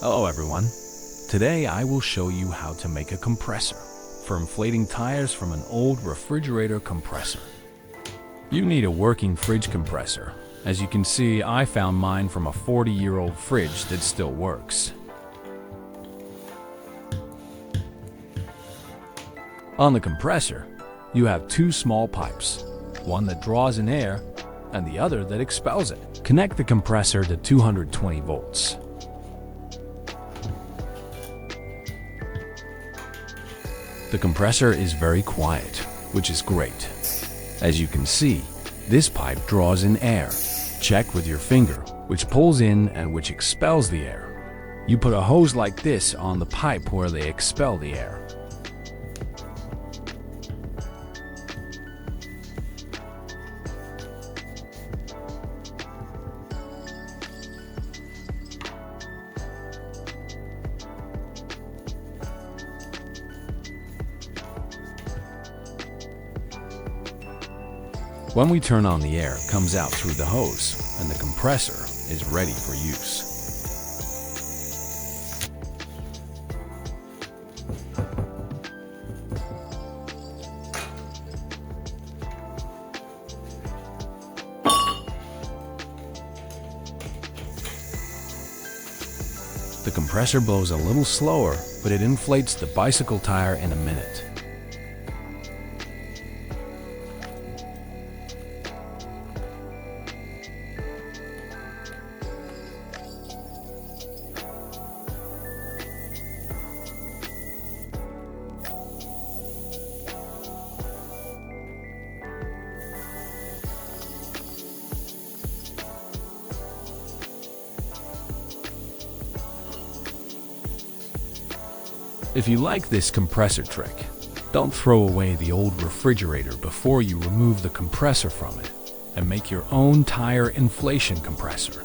Hello everyone. Today I will show you how to make a compressor for inflating tires from an old refrigerator compressor. You need a working fridge compressor. As you can see, I found mine from a 40-year-old fridge that still works. On the compressor, you have two small pipes, one that draws in air and the other that expels it. Connect the compressor to 220 volts. The compressor is very quiet, which is great. As you can see, this pipe draws in air. Check with your finger, which pulls in and which expels the air. You put a hose like this on the pipe where they expel the air. When we turn on, the air comes out through the hose and the compressor is ready for use. The compressor blows a little slower, but it inflates the bicycle tire in a minute. If you like this compressor trick, don't throw away the old refrigerator before you remove the compressor from it and make your own tire inflation compressor.